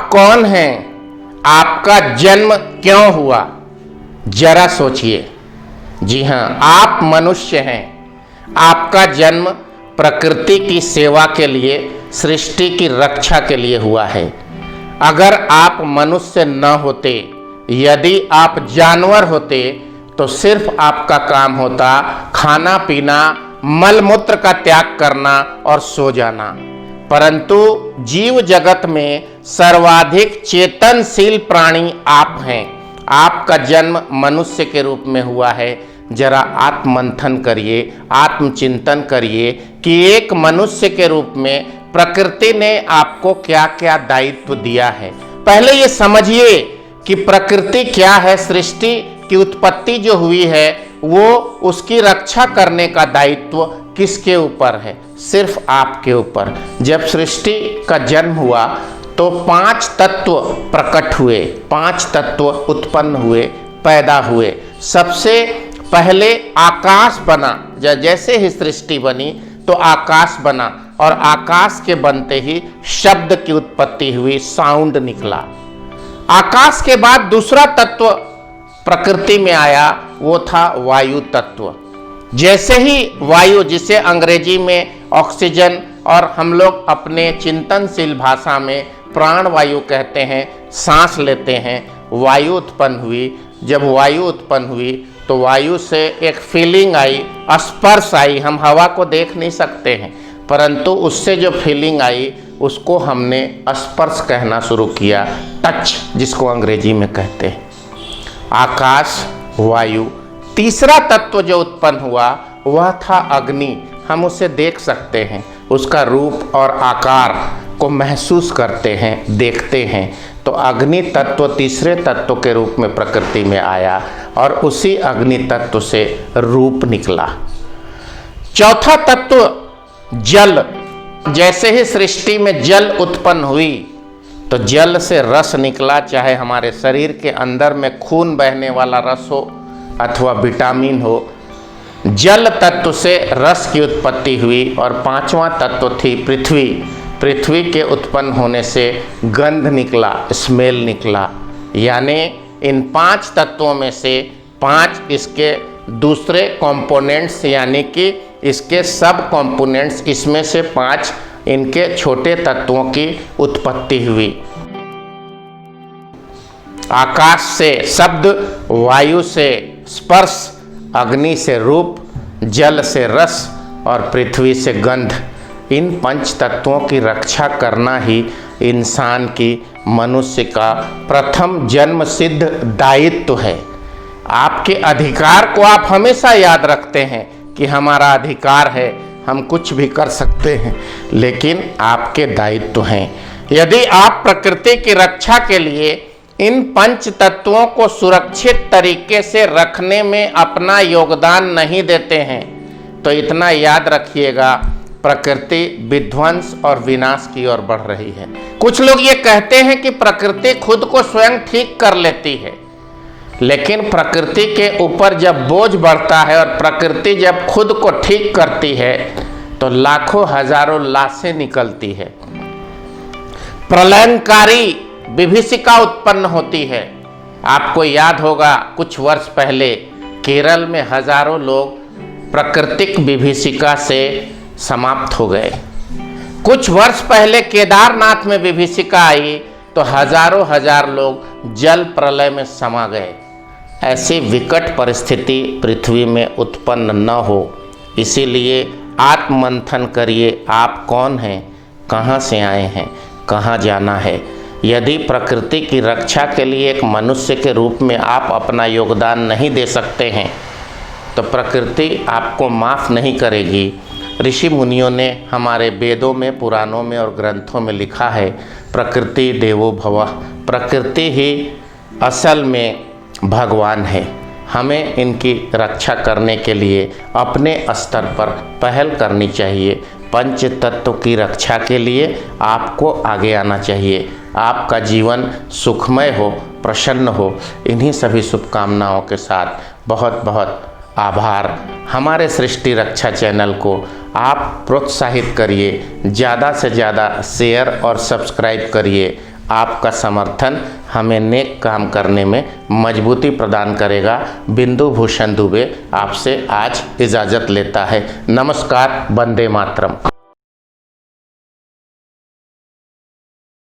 आप कौन हैं? आपका जन्म क्यों हुआ? जरा सोचिए। जी हाँ, आप मनुष्य हैं। आपका जन्म प्रकृति की सेवा के लिए, सृष्टि की रक्षा के लिए हुआ है। अगर आप मनुष्य न होते, यदि आप जानवर होते, तो सिर्फ आपका काम होता खाना पीना, मल मूत्र का त्याग करना और सो जाना। परंतु जीव जगत में सर्वाधिक चेतनशील प्राणी आप हैं। आपका जन्म मनुष्य के रूप में हुआ है। जरा आत्ममंथन करिए, आत्मचिंतन करिए कि एक मनुष्य के रूप में प्रकृति ने आपको क्या क्या दायित्व दिया है। पहले ये समझिए कि प्रकृति क्या है। सृष्टि की उत्पत्ति जो हुई है, वो उसकी रक्षा करने का दायित्व किसके ऊपर है? सिर्फ आपके ऊपर। जब सृष्टि का जन्म हुआ तो 5 तत्व प्रकट हुए, 5 तत्व उत्पन्न हुए, पैदा हुए। सबसे पहले आकाश बना। जैसे ही सृष्टि बनी तो आकाश बना, और आकाश के बनते ही शब्द की उत्पत्ति हुई, साउंड निकला। आकाश के बाद दूसरा तत्व प्रकृति में आया, वो था वायु तत्व। जैसे ही वायु, जिसे अंग्रेजी में ऑक्सीजन और हम लोग अपने चिंतनशील भाषा में प्राण वायु कहते हैं, सांस लेते हैं, वायु उत्पन्न हुई। जब वायु उत्पन्न हुई तो वायु से एक फीलिंग आई, स्पर्श आई। हम हवा को देख नहीं सकते हैं, परंतु उससे जो फीलिंग आई उसको हमने स्पर्श कहना शुरू किया, टच, जिसको अंग्रेजी में कहते हैं। आकाश, वायु। तीसरा तत्व जो उत्पन्न हुआ वह था अग्नि। हम उसे देख सकते हैं, उसका रूप और आकार को महसूस करते हैं, देखते हैं। तो अग्नि तत्व तीसरे तत्व के रूप में प्रकृति में आया, और उसी अग्नि तत्व से रूप निकला। चौथा तत्व जल। जैसे ही सृष्टि में जल उत्पन्न हुई तो जल से रस निकला, चाहे हमारे शरीर के अंदर में खून बहने वाला रस हो अथवा विटामिन हो। जल तत्व से रस की उत्पत्ति हुई। और पांचवा तत्व थी पृथ्वी। पृथ्वी के उत्पन्न होने से गंध निकला, स्मेल निकला। यानी इन 5 तत्वों में से 5 इसके दूसरे कंपोनेंट्स, यानी कि इसके सब कंपोनेंट्स, इसमें से 5 इनके छोटे तत्वों की उत्पत्ति हुई। आकाश से शब्द, वायु से स्पर्श, अग्नि से रूप, जल से रस और पृथ्वी से गंध। इन 5 तत्वों की रक्षा करना ही इंसान की, मनुष्य का प्रथम जन्म सिद्ध दायित्व है। आपके अधिकार को आप हमेशा याद रखते हैं कि हमारा अधिकार है, हम कुछ भी कर सकते हैं, लेकिन आपके दायित्व हैं। यदि आप प्रकृति की रक्षा के लिए इन 5 तत्वों को सुरक्षित तरीके से रखने में अपना योगदान नहीं देते हैं तो इतना याद रखिएगा, प्रकृति विध्वंस और विनाश की ओर बढ़ रही है। कुछ लोग ये कहते हैं कि प्रकृति खुद को स्वयं ठीक कर लेती है, लेकिन प्रकृति के ऊपर जब बोझ बढ़ता है और प्रकृति जब खुद को ठीक करती है तो लाखों हजारों लाशें निकलती है। प्रलयंकारी विभीषिका उत्पन्न होती है। आपको याद होगा कुछ वर्ष पहले केरल में हजारों लोग प्राकृतिक विभीषिका से समाप्त हो गए। कुछ वर्ष पहले केदारनाथ में विभीषिका आई तो हजारों हजार लोग जल प्रलय में समा गए। ऐसी विकट परिस्थिति पृथ्वी में उत्पन्न न हो, इसीलिए आत्ममंथन करिए। आप कौन हैं, कहाँ से आए हैं, कहाँ जाना है। यदि प्रकृति की रक्षा के लिए एक मनुष्य के रूप में आप अपना योगदान नहीं दे सकते हैं तो प्रकृति आपको माफ़ नहीं करेगी। ऋषि मुनियों ने हमारे वेदों में, पुराणों में और ग्रंथों में लिखा है, प्रकृति देवो भवः। प्रकृति ही असल में भगवान है। हमें इनकी रक्षा करने के लिए अपने स्तर पर पहल करनी चाहिए। पंच तत्व की रक्षा के लिए आपको आगे आना चाहिए। आपका जीवन सुखमय हो, प्रसन्न हो। इन्हीं सभी शुभकामनाओं के साथ बहुत बहुत आभार। हमारे सृष्टि रक्षा चैनल को आप प्रोत्साहित करिए, ज़्यादा से ज़्यादा शेयर और सब्सक्राइब करिए। आपका समर्थन हमें नेक काम करने में मजबूती प्रदान करेगा। बिंदु भूषण दुबे आपसे आज इजाज़त लेता है। नमस्कार। वंदे मातरम।